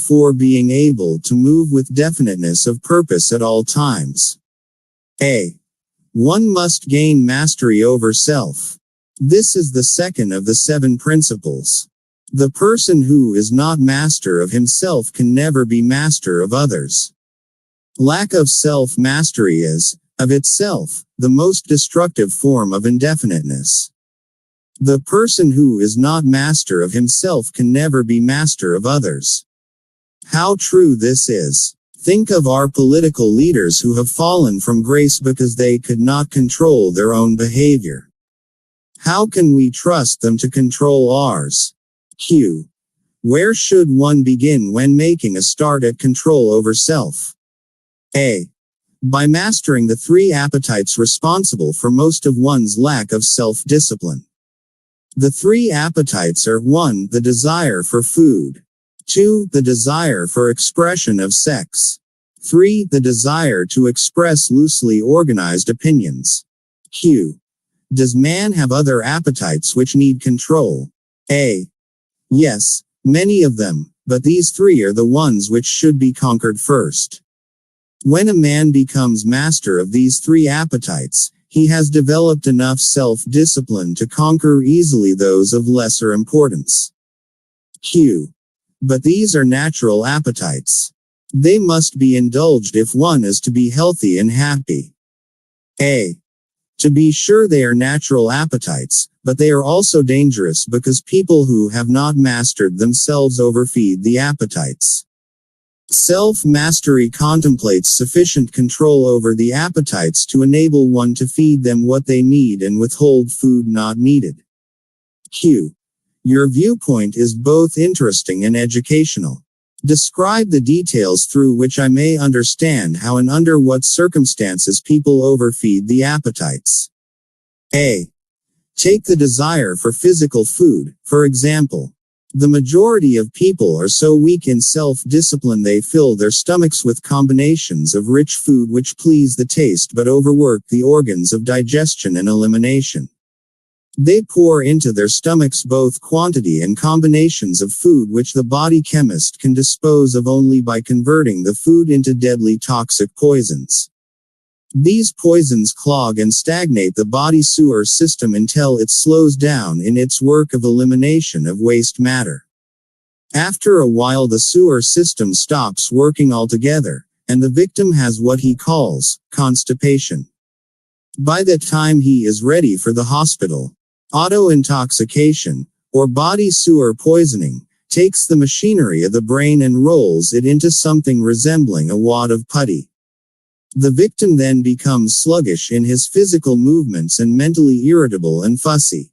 before being able to move with definiteness of purpose at all times. A. One must gain mastery over self. This is the second of the 7 principles. The person who is not master of himself can never be master of others. Lack of self-mastery is, of itself, the most destructive form of indefiniteness. The person who is not master of himself can never be master of others. How true this is. Think of our political leaders who have fallen from grace because they could not control their own behavior. How can we trust them to control ours? Q. Where should one begin when making a start at control over self? A. By mastering the 3 appetites responsible for most of one's lack of self-discipline. The 3 appetites are 1. The desire for food. 2. The desire for expression of sex. 3. The desire to express loosely organized opinions. Q. Does man have other appetites which need control? A. Yes, many of them, but these 3 are the ones which should be conquered first. When a man becomes master of these 3 appetites, he has developed enough self-discipline to conquer easily those of lesser importance. Q. But these are natural appetites. They must be indulged if one is to be healthy and happy. A. To be sure, they are natural appetites, but they are also dangerous because people who have not mastered themselves overfeed the appetites. Self-mastery contemplates sufficient control over the appetites to enable one to feed them what they need and withhold food not needed. Q. Your viewpoint is both interesting and educational. Describe the details through which I may understand how and under what circumstances people overfeed the appetites. A. Take the desire for physical food, for example. The majority of people are so weak in self-discipline they fill their stomachs with combinations of rich food which please the taste but overwork the organs of digestion and elimination. They pour into their stomachs both quantity and combinations of food which the body chemist can dispose of only by converting the food into deadly toxic poisons. These poisons clog and stagnate the body sewer system until it slows down in its work of elimination of waste matter. After a while the sewer system stops working altogether, and the victim has what he calls constipation. By the time he is ready for the hospital, auto-intoxication, or body sewer poisoning, takes the machinery of the brain and rolls it into something resembling a wad of putty. The victim then becomes sluggish in his physical movements and mentally irritable and fussy.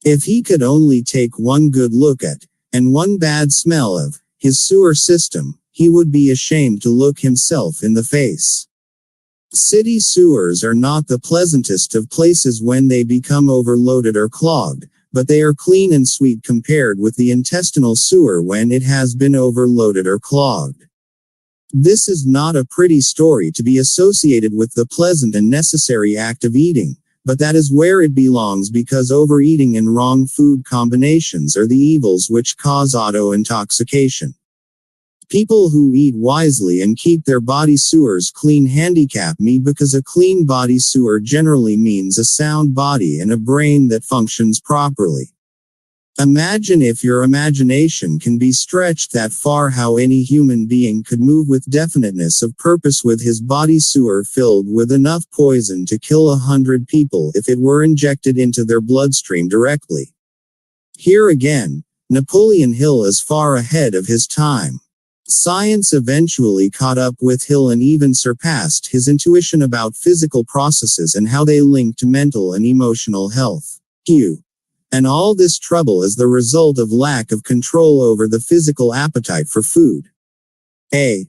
If he could only take one good look at, and one bad smell of, his sewer system, he would be ashamed to look himself in the face. City sewers are not the pleasantest of places when they become overloaded or clogged, but they are clean and sweet compared with the intestinal sewer when it has been overloaded or clogged. This is not a pretty story to be associated with the pleasant and necessary act of eating, but that is where it belongs because overeating and wrong food combinations are the evils which cause auto-intoxication. People who eat wisely and keep their body sewers clean handicap me because a clean body sewer generally means a sound body and a brain that functions properly. Imagine if your imagination can be stretched that far how any human being could move with definiteness of purpose with his body sewer filled with enough poison to kill 100 people if it were injected into their bloodstream directly. Here again, Napoleon Hill is far ahead of his time. Science eventually caught up with Hill and even surpassed his intuition about physical processes and how they link to mental and emotional health. Q. And all this trouble is the result of lack of control over the physical appetite for food. A.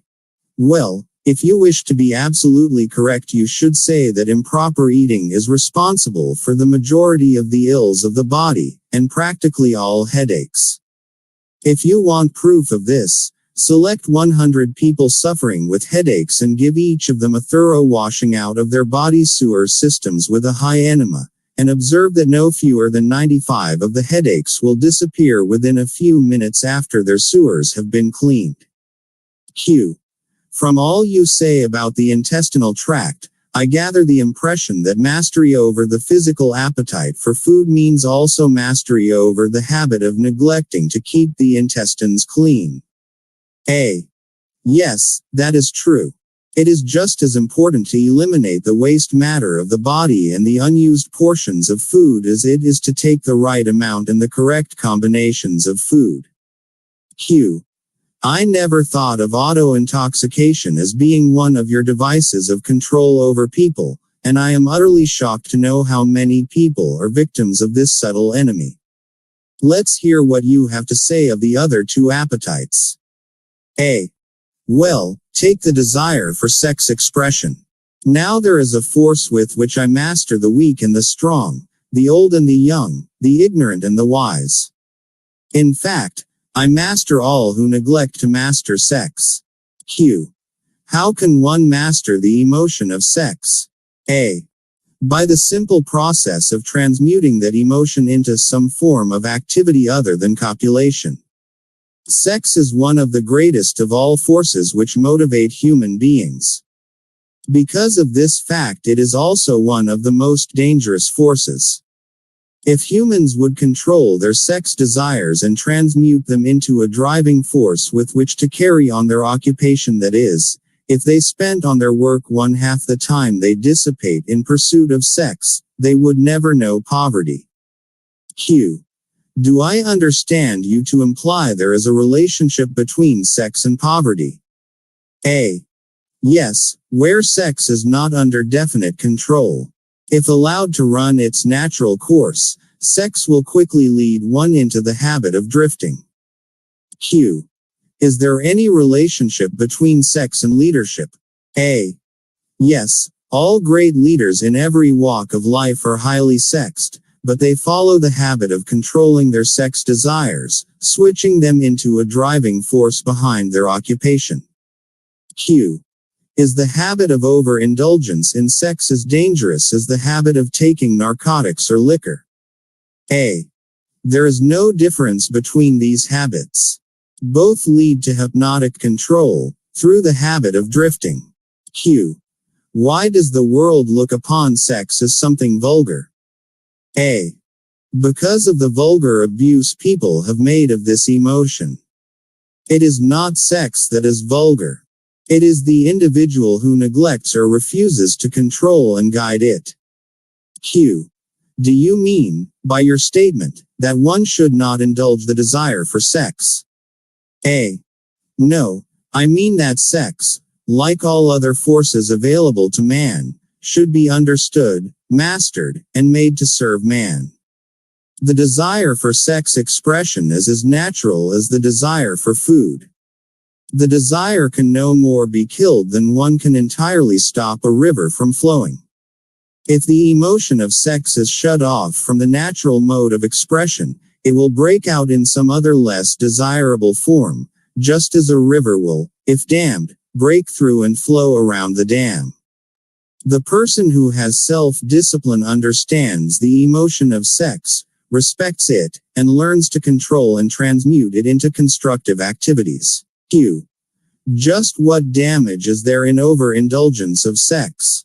Well, if you wish to be absolutely correct, you should say that improper eating is responsible for the majority of the ills of the body, and practically all headaches. If you want proof of this, select 100 people suffering with headaches and give each of them a thorough washing out of their body sewer systems with a high enema, and observe that no fewer than 95 of the headaches will disappear within a few minutes after their sewers have been cleaned. Q. From all you say about the intestinal tract, I gather the impression that mastery over the physical appetite for food means also mastery over the habit of neglecting to keep the intestines clean. A. Yes, that is true. It is just as important to eliminate the waste matter of the body and the unused portions of food as it is to take the right amount and the correct combinations of food. Q. I never thought of auto-intoxication as being one of your devices of control over people, and I am utterly shocked to know how many people are victims of this subtle enemy. Let's hear what you have to say of the other two appetites. A. Well, take the desire for sex expression. Now there is a force with which I master the weak and the strong, the old and the young, the ignorant and the wise. In fact, I master all who neglect to master sex. Q. How can one master the emotion of sex? A. By the simple process of transmuting that emotion into some form of activity other than copulation. Sex is one of the greatest of all forces which motivate human beings. Because of this fact, it is also one of the most dangerous forces. If humans would control their sex desires and transmute them into a driving force with which to carry on their occupation, that is, if they spent on their work 1/2 the time they dissipate in pursuit of sex, they would never know poverty. Q. Do I understand you to imply there is a relationship between sex and poverty? A. Yes, where sex is not under definite control. If allowed to run its natural course, sex will quickly lead one into the habit of drifting. Q. Is there any relationship between sex and leadership? A. Yes, all great leaders in every walk of life are highly sexed, but they follow the habit of controlling their sex desires, switching them into a driving force behind their occupation. Q. Is the habit of overindulgence in sex as dangerous as the habit of taking narcotics or liquor? A. There is no difference between these habits. Both lead to hypnotic control, through the habit of drifting. Q. Why does the world look upon sex as something vulgar? A. Because of the vulgar abuse people have made of this emotion. It is not sex that is vulgar. It is the individual who neglects or refuses to control and guide it. Q. Do you mean, by your statement, that one should not indulge the desire for sex? A. No, I mean that sex, like all other forces available to man, should be understood, mastered, and made to serve man. The desire for sex expression is as natural as the desire for food. The desire can no more be killed than one can entirely stop a river from flowing. If the emotion of sex is shut off from the natural mode of expression, it will break out in some other less desirable form, just as a river will, if dammed, break through and flow around the dam. The person who has self-discipline understands the emotion of sex, respects it, and learns to control and transmute it into constructive activities. Q. Just what damage is there in overindulgence of sex?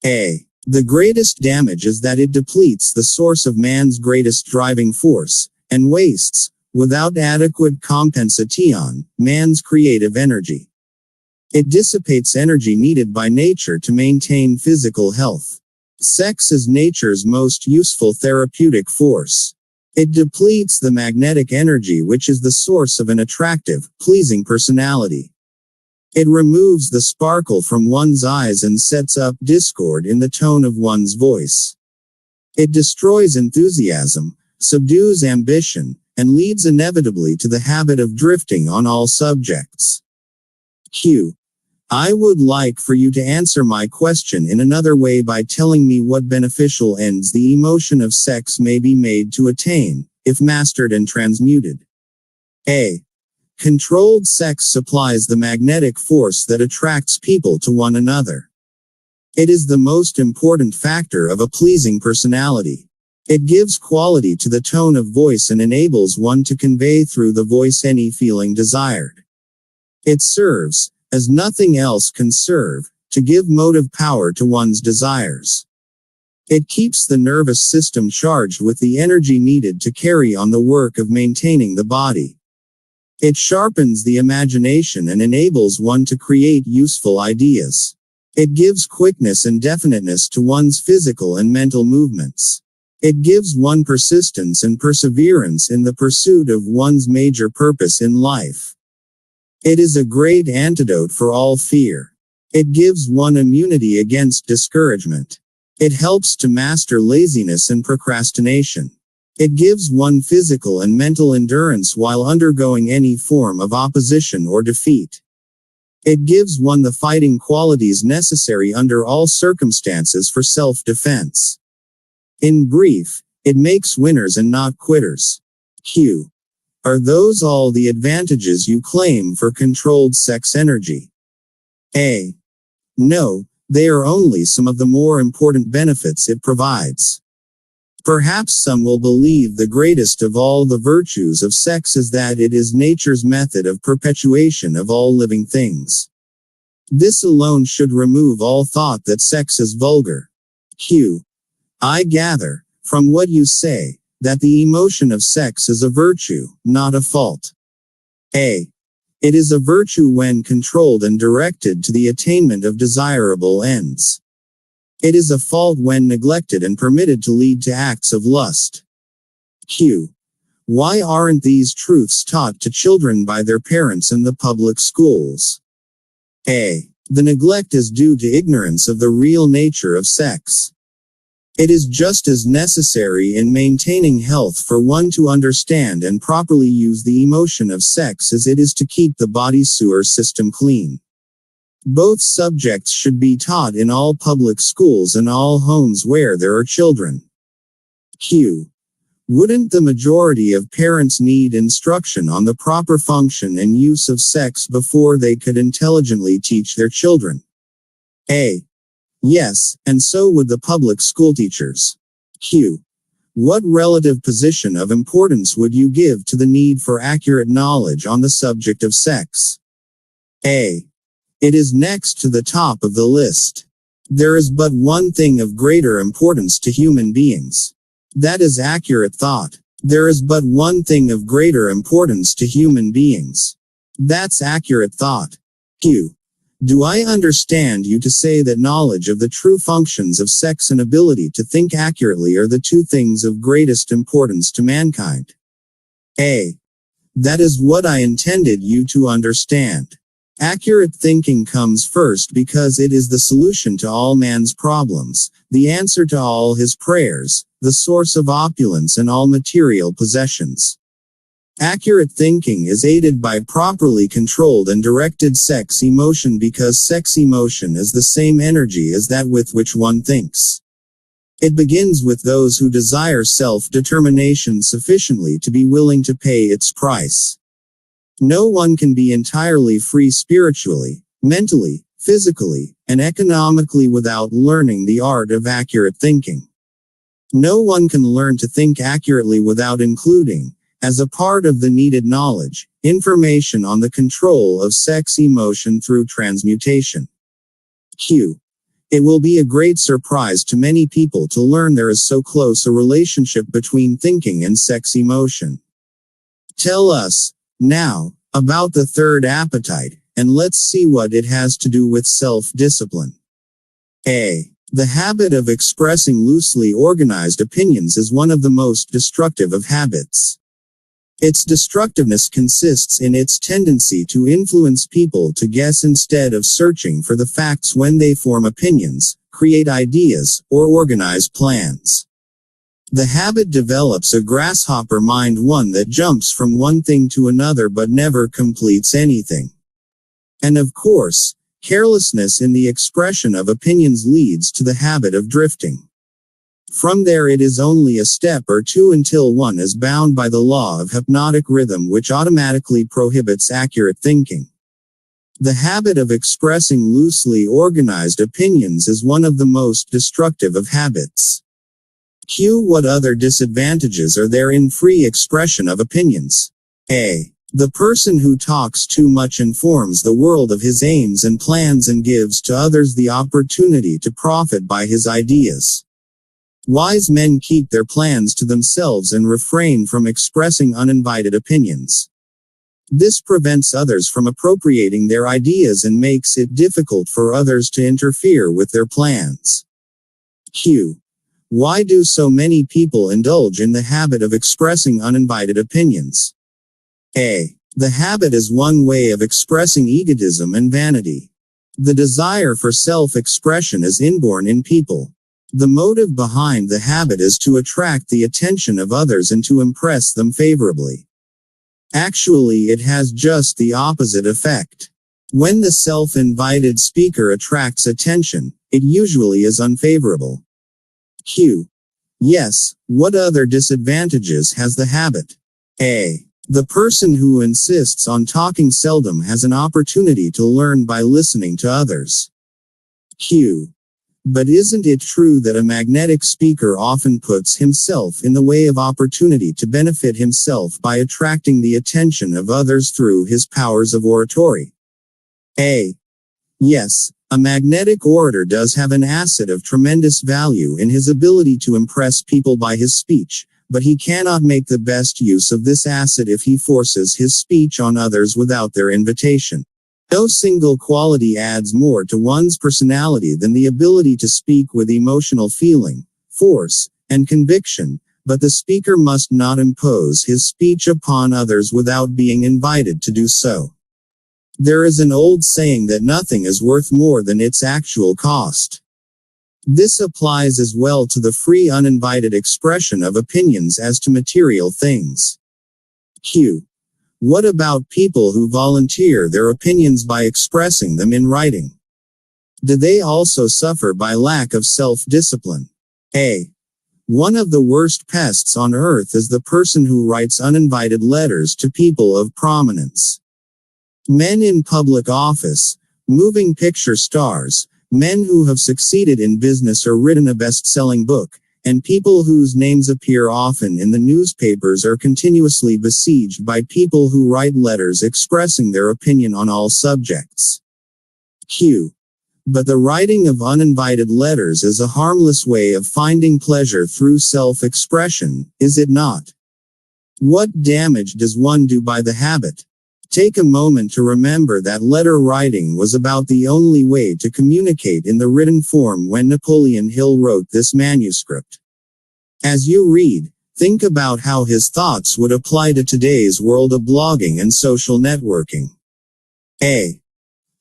A. The greatest damage is that it depletes the source of man's greatest driving force, and wastes, without adequate compensation, man's creative energy. It dissipates energy needed by nature to maintain physical health. Sex is nature's most useful therapeutic force. It depletes the magnetic energy which is the source of an attractive, pleasing personality. It removes the sparkle from one's eyes and sets up discord in the tone of one's voice. It destroys enthusiasm, subdues ambition, and leads inevitably to the habit of drifting on all subjects. Q. I would like for you to answer my question in another way by telling me what beneficial ends the emotion of sex may be made to attain, if mastered and transmuted. A. Controlled sex supplies the magnetic force that attracts people to one another. It is the most important factor of a pleasing personality. It gives quality to the tone of voice and enables one to convey through the voice any feeling desired. It serves, as nothing else can serve, to give motive power to one's desires. It keeps the nervous system charged with the energy needed to carry on the work of maintaining the body. It sharpens the imagination and enables one to create useful ideas. It gives quickness and definiteness to one's physical and mental movements. It gives one persistence and perseverance in the pursuit of one's major purpose in life. It is a great antidote for all fear. It gives one immunity against discouragement. It helps to master laziness and procrastination. It gives one physical and mental endurance while undergoing any form of opposition or defeat. It gives one the fighting qualities necessary under all circumstances for self-defense. In brief, it makes winners and not quitters. Q. Are those all the advantages you claim for controlled sex energy? A. No, they are only some of the more important benefits it provides. Perhaps some will believe the greatest of all the virtues of sex is that it is nature's method of perpetuation of all living things. This alone should remove all thought that sex is vulgar. Q. I gather, from what you say, that the emotion of sex is a virtue, not a fault. A. It is a virtue when controlled and directed to the attainment of desirable ends. It is a fault when neglected and permitted to lead to acts of lust. Q. Why aren't these truths taught to children by their parents in the public schools? A. The neglect is due to ignorance of the real nature of sex. It is just as necessary in maintaining health for one to understand and properly use the emotion of sex as it is to keep the body sewer system clean. Both subjects should be taught in all public schools and all homes where there are children. Q. Wouldn't the majority of parents need instruction on the proper function and use of sex before they could intelligently teach their children? A. Yes, and so would the public school teachers. Q. What relative position of importance would you give to the need for accurate knowledge on the subject of sex? A. It is next to the top of the list. There is but one thing of greater importance to human beings. That is accurate thought. There is but one thing of greater importance to human beings. That's accurate thought. Q. Do I understand you to say that knowledge of the true functions of sex and ability to think accurately are the two things of greatest importance to mankind? A. That is what I intended you to understand. Accurate thinking comes first because it is the solution to all man's problems, the answer to all his prayers, the source of opulence and all material possessions. Accurate thinking is aided by properly controlled and directed sex emotion because sex emotion is the same energy as that with which one thinks. It begins with those who desire self-determination sufficiently to be willing to pay its price. No one can be entirely free spiritually, mentally, physically, and economically without learning the art of accurate thinking. No one can learn to think accurately without including, as a part of the needed knowledge, information on the control of sex emotion through transmutation. Q. It will be a great surprise to many people to learn there is so close a relationship between thinking and sex emotion. Tell us, now, about the third appetite, and let's see what it has to do with self-discipline. A. The habit of expressing loosely organized opinions is one of the most destructive of habits. Its destructiveness consists in its tendency to influence people to guess instead of searching for the facts when they form opinions, create ideas, or organize plans. The habit develops a grasshopper mind, one that jumps from one thing to another but never completes anything. And of course, carelessness in the expression of opinions leads to the habit of drifting. From there it is only a step or two until one is bound by the law of hypnotic rhythm which automatically prohibits accurate thinking. The habit of expressing loosely organized opinions is one of the most destructive of habits. Q. What other disadvantages are there in free expression of opinions? A. The person who talks too much informs the world of his aims and plans and gives to others the opportunity to profit by his ideas. Wise men keep their plans to themselves and refrain from expressing uninvited opinions. This prevents others from appropriating their ideas and makes it difficult for others to interfere with their plans. Q. Why do so many people indulge in the habit of expressing uninvited opinions? A. The habit is one way of expressing egotism and vanity. The desire for self-expression is inborn in people. The motive behind the habit is to attract the attention of others and to impress them favorably. Actually, it has just the opposite effect. When the self-invited speaker attracts attention, it usually is unfavorable. Q. Yes, what other disadvantages has the habit? A. The person who insists on talking seldom has an opportunity to learn by listening to others. Q. But isn't it true that a magnetic speaker often puts himself in the way of opportunity to benefit himself by attracting the attention of others through his powers of oratory? A. Yes, a magnetic orator does have an asset of tremendous value in his ability to impress people by his speech, but he cannot make the best use of this asset if he forces his speech on others without their invitation. No single quality adds more to one's personality than the ability to speak with emotional feeling, force, and conviction, but the speaker must not impose his speech upon others without being invited to do so. There is an old saying that nothing is worth more than its actual cost. This applies as well to the free uninvited expression of opinions as to material things. Q. What about people who volunteer their opinions by expressing them in writing? Do they also suffer by lack of self-discipline? A. One of the worst pests on earth is the person who writes uninvited letters to people of prominence. Men in public office, moving picture stars, men who have succeeded in business or written a best-selling book, and people whose names appear often in the newspapers are continuously besieged by people who write letters expressing their opinion on all subjects. Q. But the writing of uninvited letters is a harmless way of finding pleasure through self-expression, is it not? What damage does one do by the habit? Take a moment to remember that letter writing was about the only way to communicate in the written form when Napoleon Hill wrote this manuscript. As you read, think about how his thoughts would apply to today's world of blogging and social networking. A.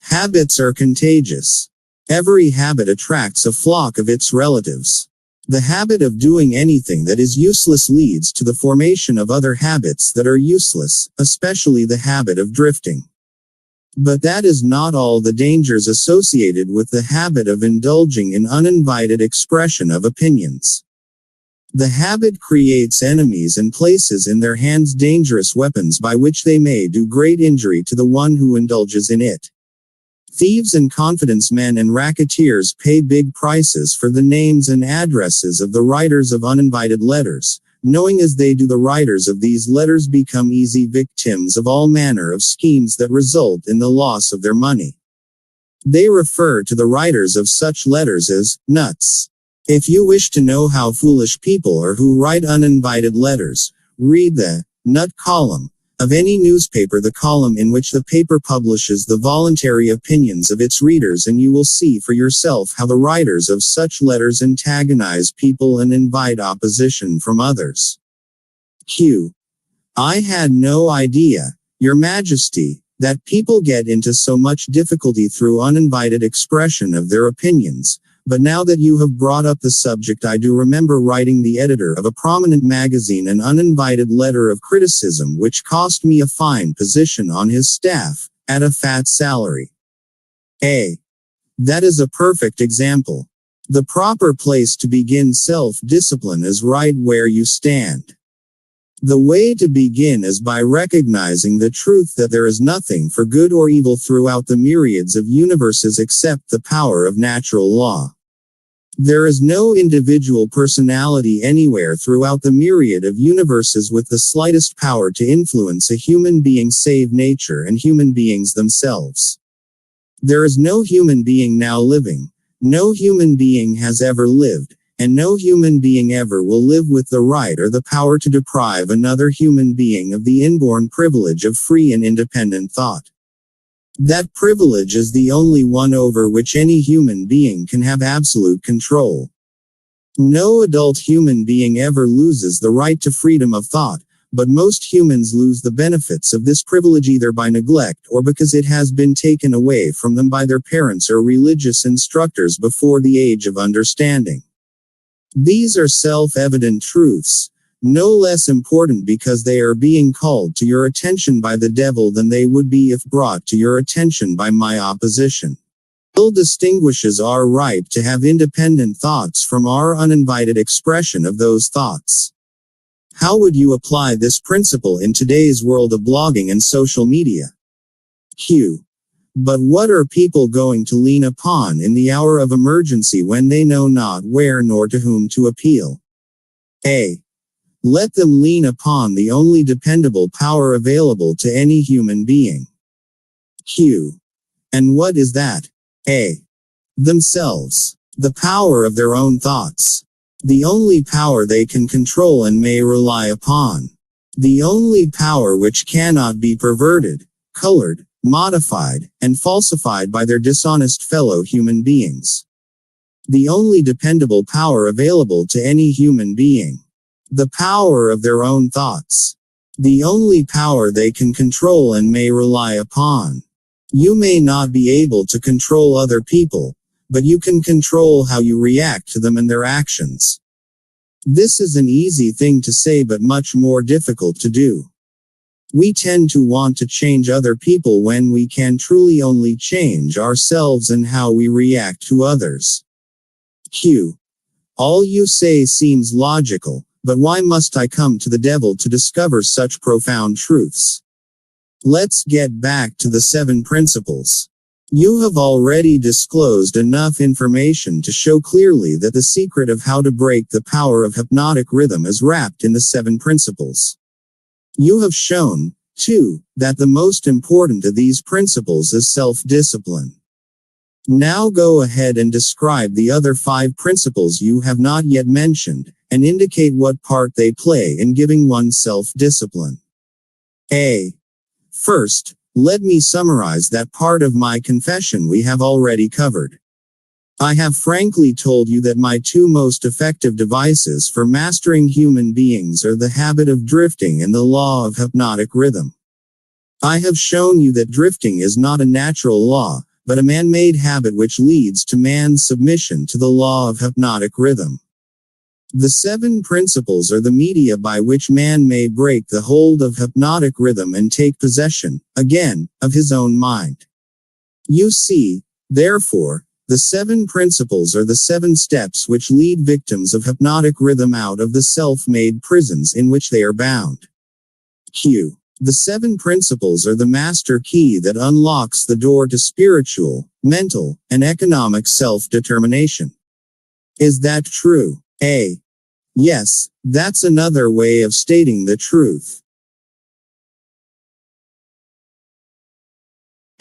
Habits are contagious. Every habit attracts a flock of its relatives. The habit of doing anything that is useless leads to the formation of other habits that are useless, especially the habit of drifting. But that is not all the dangers associated with the habit of indulging in uninvited expression of opinions. The habit creates enemies and places in their hands dangerous weapons by which they may do great injury to the one who indulges in it. Thieves and confidence men and racketeers pay big prices for the names and addresses of the writers of uninvited letters, knowing as they do the writers of these letters become easy victims of all manner of schemes that result in the loss of their money. They refer to the writers of such letters as nuts. If you wish to know how foolish people are who write uninvited letters, read the nut column of any newspaper, the column in which the paper publishes the voluntary opinions of its readers, and you will see for yourself how the writers of such letters antagonize people and invite opposition from others. Q. I had no idea, Your Majesty, that people get into so much difficulty through uninvited expression of their opinions. But now that you have brought up the subject, I do remember writing the editor of a prominent magazine an uninvited letter of criticism which cost me a fine position on his staff, at a fat salary. A. That is a perfect example. The proper place to begin self-discipline is right where you stand. The way to begin is by recognizing the truth that there is nothing for good or evil throughout the myriads of universes except the power of natural law. There is no individual personality anywhere throughout the myriad of universes with the slightest power to influence a human being save nature and human beings themselves. There is no human being now living, no human being has ever lived, and no human being ever will live with the right or the power to deprive another human being of the inborn privilege of free and independent thought. That privilege is the only one over which any human being can have absolute control. No adult human being ever loses the right to freedom of thought, but most humans lose the benefits of this privilege either by neglect or because it has been taken away from them by their parents or religious instructors before the age of understanding. These are self-evident truths, no less important because they are being called to your attention by the devil than they would be if brought to your attention by my opposition. Ill distinguishes our right to have independent thoughts from our uninvited expression of those thoughts. How would you apply this principle in today's world of blogging and social media? Q. But what are people going to lean upon in the hour of emergency when they know not where nor to whom to appeal? A. Let them lean upon the only dependable power available to any human being. Q. And what is that? A. Themselves. The power of their own thoughts. The only power they can control and may rely upon. The only power which cannot be perverted, colored, modified, and falsified by their dishonest fellow human beings. The only dependable power available to any human being. The power of their own thoughts. The only power they can control and may rely upon. You may not be able to control other people, but you can control how you react to them and their actions. This is an easy thing to say but much more difficult to do. We tend to want to change other people when we can truly only change ourselves and how we react to others. Q. All you say seems logical, but why must I come to the devil to discover such profound truths? Let's get back to the 7 principles. You have already disclosed enough information to show clearly that the secret of how to break the power of hypnotic rhythm is wrapped in the 7 principles. You have shown, too, that the most important of these principles is self-discipline. Now go ahead and describe the other 5 principles you have not yet mentioned, and indicate what part they play in giving one self-discipline. A. First, let me summarize that part of my confession we have already covered. I have frankly told you that my 2 most effective devices for mastering human beings are the habit of drifting and the law of hypnotic rhythm. I have shown you that drifting is not a natural law, but a man-made habit which leads to man's submission to the law of hypnotic rhythm. The 7 principles are the media by which man may break the hold of hypnotic rhythm and take possession, again, of his own mind. You see, therefore, the 7 principles are the 7 steps which lead victims of hypnotic rhythm out of the self-made prisons in which they are bound. Q. The 7 principles are the master key that unlocks the door to spiritual, mental, and economic self-determination. Is that true? A. Yes, that's another way of stating the truth.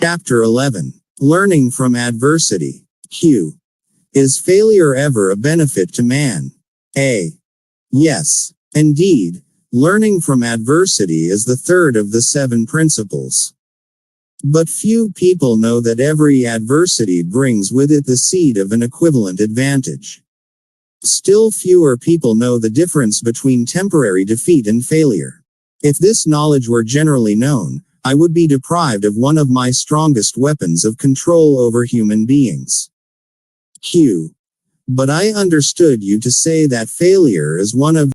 Chapter 11. Learning from adversity. Q. Is failure ever a benefit to man? A. Yes. Indeed, learning from adversity is the 3rd of the 7 principles. But few people know that every adversity brings with it the seed of an equivalent advantage. Still fewer people know the difference between temporary defeat and failure. If this knowledge were generally known, I would be deprived of one of my strongest weapons of control over human beings. Q. But I understood you to say that failure is one of